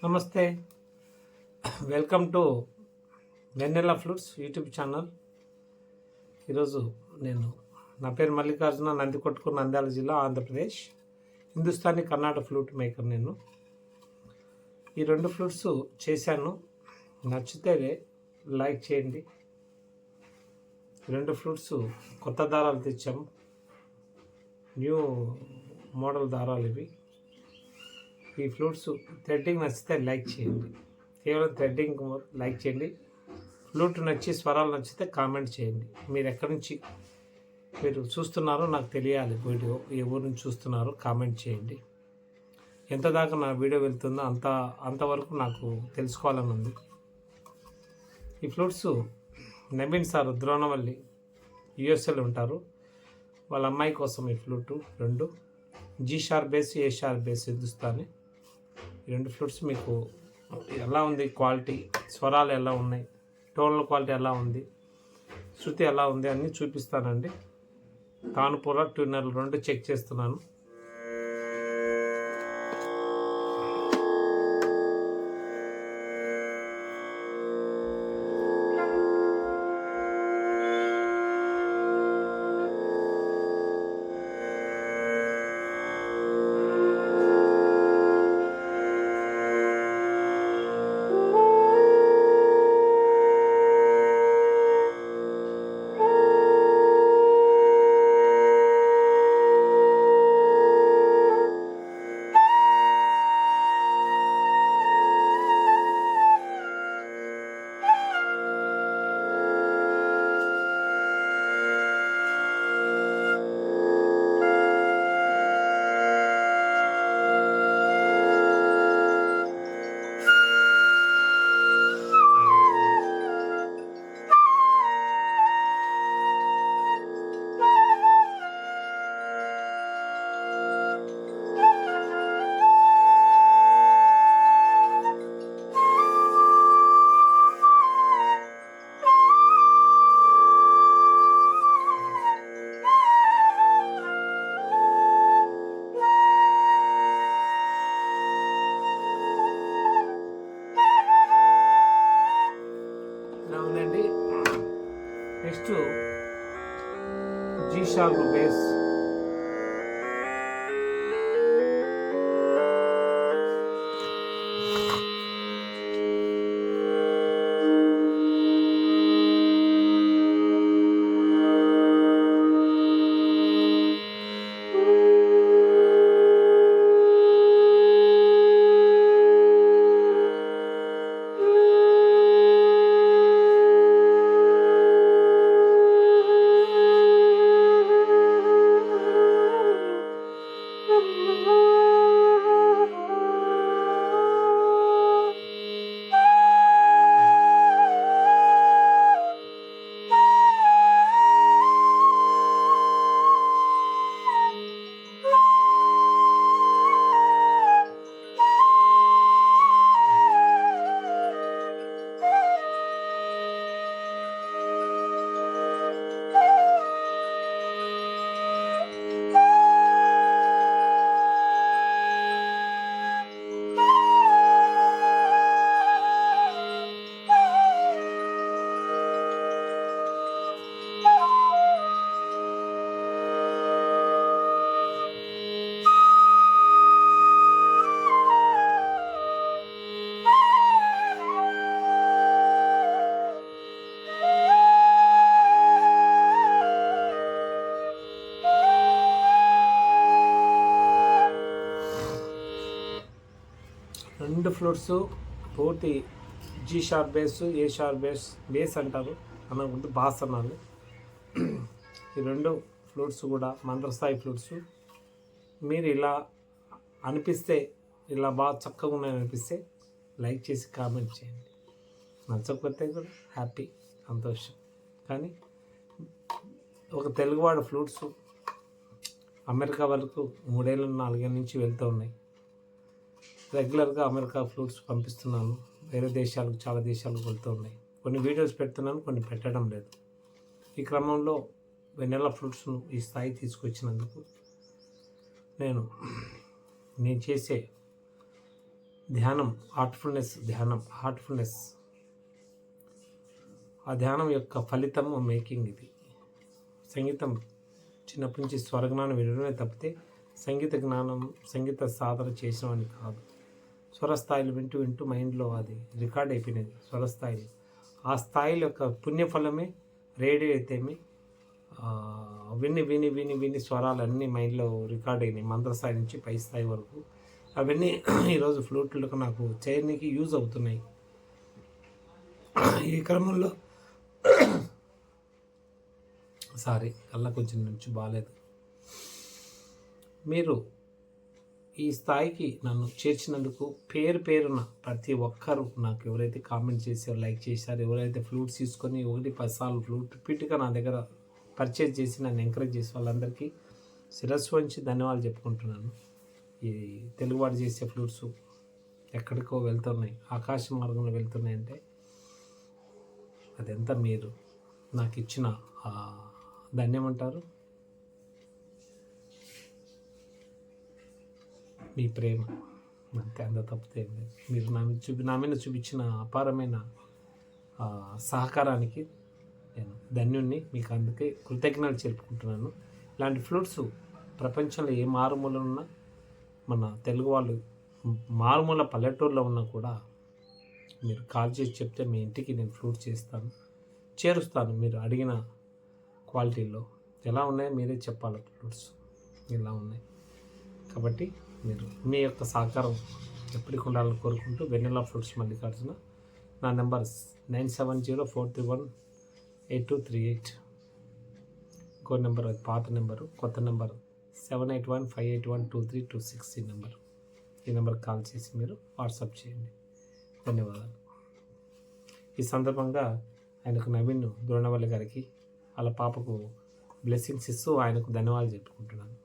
నమస్తే, welcome to Vennela flutes YouTube channel. ఈరోజు నా పేరు మల్లికార్జున, నందికొట్కూరు, నంద్యాల జిల్లా, ఆంధ్రప్రదేశ్. హిందుస్థానీ కర్ణాటక ఫ్లూట్ మేకర్ నేను. ఈ రెండు ఫ్లూట్స్ చేశాను, నచ్చితే లైక్ చేయండి. ఈ రెండు ఫ్లూట్స్ కొత్త దారాలు తెచ్చాము, న్యూ మోడల్ దారాలు ఇవి. ఈ ఫ్లూట్స్ థ్రెడ్డింగ్ నచ్చితే లైక్ చేయండి, కేవలం థ్రెడ్డింగ్ లైక్ చేయండి. ఫ్లూట్ నచ్చి స్వరాలు నచ్చితే కామెంట్ చేయండి. మీరు ఎక్కడి నుంచి మీరు చూస్తున్నారో నాకు తెలియాలి. వీడియో ఏ ఊరు నుంచి చూస్తున్నారో కామెంట్ చేయండి. ఎంత దాకా నా వీడియో వెళ్తుందో అంతవరకు నాకు తెలుసుకోవాలని ఉంది. ఈ ఫ్లూట్స్ నవీన్ సార్ ద్రోణవల్లి యుఎస్ఏలో ఉంటారు, వాళ్ళ అమ్మాయి కోసం ఈ ఫ్లూటు రెండు G sharp bass, A sharp bass Hindustani. ఈ రెండు ఫ్లూట్స్ మీకు ఎలా ఉంది, క్వాలిటీ, స్వరాలు ఎలా ఉన్నాయి, టోన్ల క్వాలిటీ ఎలా ఉంది, శృతి ఎలా ఉంది అన్నీ చూపిస్తానండి. కానుపూర ట్యూనర్లు రెండు చెక్ చేస్తున్నాను. Next G sharp bass. రెండు ఫ్లూట్స్ పూర్తి G sharp bass, A sharp bass అంటారు, అనకుంటే బాస్ అనాలి. ఈ రెండు ఫ్లూట్స్ కూడా మంత్రస్థాయి ఫ్లూట్స్. మీరు ఇలా అనిపిస్తే, ఇలా బాగా చక్కగా ఉన్నాయని అనిపిస్తే లైక్ చేసి కామెంట్ చేయండి. నచ్చకపోతే కూడా హ్యాపీ, సంతోషం. కానీ ఒక తెలుగువాడు ఫ్లూట్స్ అమెరికా వరకు 3 ఏళ్ళ 4 ఏళ్ళ నుంచి వెళ్తూ ఉన్నాయి. రెగ్యులర్గా అమెరికా ఫ్లూట్స్ పంపిస్తున్నాను, వేరే దేశాలకు, చాలా దేశాలకు వెళ్తూ ఉన్నాయి. కొన్ని వీడియోస్ పెడుతున్నాను, కొన్ని పెట్టడం లేదు. ఈ క్రమంలో వెన్నెల ఫ్లూట్స్ను ఈ స్థాయి తీసుకొచ్చినందుకు నేను చేసే ధ్యానం, హార్ట్ఫుల్నెస్, ఆ ధ్యానం యొక్క ఫలితం మేకింగ్ ఇది. సంగీతం చిన్నప్పటి నుంచి స్వరజ్ఞానం వినడమే తప్పితే సంగీత సాధన చేసినవని కాదు. స్వరస్థాయిలు వింటూ మైండ్లో అది రికార్డ్ అయిపోయినది. స్వరస్థాయిలు, ఆ స్థాయిల యొక్క పుణ్యఫలమే రేడియో అయితేమి విని స్వరాలన్నీ మైండ్లో రికార్డ్ అయినాయి. మంత్రస్థాయి నుంచి పై స్థాయి వరకు అవన్నీ ఈరోజు ఫ్లూట్లకు నాకు చేయడానికి యూజ్ అవుతున్నాయి. ఈ క్రమంలో కళ్ళ కొంచెం నుంచి బాగాలేదు. మీరు ఈ స్థాయికి నన్ను చేర్చినందుకు పేరున ప్రతి ఒక్కరు నాకు ఎవరైతే కామెంట్ చేశారో, లైక్ చేశారో, ఎవరైతే ఫ్లూట్స్ తీసుకొని 1-10 సార్లు ఫ్లూట్ రిపీట్గా నా దగ్గర పర్చేజ్ చేసి నన్ను ఎంకరేజ్ చేసే వాళ్ళందరికీ శిరస్సు వంచి ధన్యవాదాలు చెప్పుకుంటున్నాను. ఈ తెలుగువాడు చేసే ఫ్లూట్స్ ఎక్కడికో వెళ్తున్నాయి, ఆకాశ మార్గంలో వెళ్తున్నాయంటే అదంతా మీరు నాకు ఇచ్చిన ధన్యమంటారు, మీ ప్రేమ అంతే. అంత తప్పితే మీరు నా మీద చూపించిన అపారమైన సహకారానికి నేను ధన్యుణ్ణి. మీకు అందుకే కృతజ్ఞతలు చెప్పుకుంటున్నాను. ఇలాంటి ఫ్లూట్స్ ప్రపంచంలో ఏ మారుమూల ఉన్నా, మన తెలుగు వాళ్ళు మారుమూల పల్లెటూరులో ఉన్నా కూడా మీరు కాల్ చేసి చెప్తే మీ ఇంటికి నేను ఫ్లూట్ చేరుస్తాను. మీరు అడిగిన క్వాలిటీలో ఎలా ఉన్నాయో మీరే చెప్పాలి. ఫ్లూట్స్ ఇలా ఉన్నాయి కాబట్టి మీరు మీ యొక్క సహకారం ఎప్పటికి ఉండాలని కోరుకుంటూ, వెన్నెలా ఫ్లూట్స్ మల్లికార్జున. నా నెంబర్ 9704318238. ఇంకో నెంబర్ అది పాత నెంబరు, కొత్త నెంబరు 7815812326. ఈ నెంబర్కి కాల్ చేసి మీరు వాట్సాప్ చేయండి. ధన్యవాదాలు. ఈ సందర్భంగా ఆయనకు నవీన్ ద్రోణవల్లి గారికి వాళ్ళ పాపకు బ్లెస్సింగ్స్ ఇస్తూ ఆయనకు ధన్యవాదాలు చెప్పుకుంటున్నాను.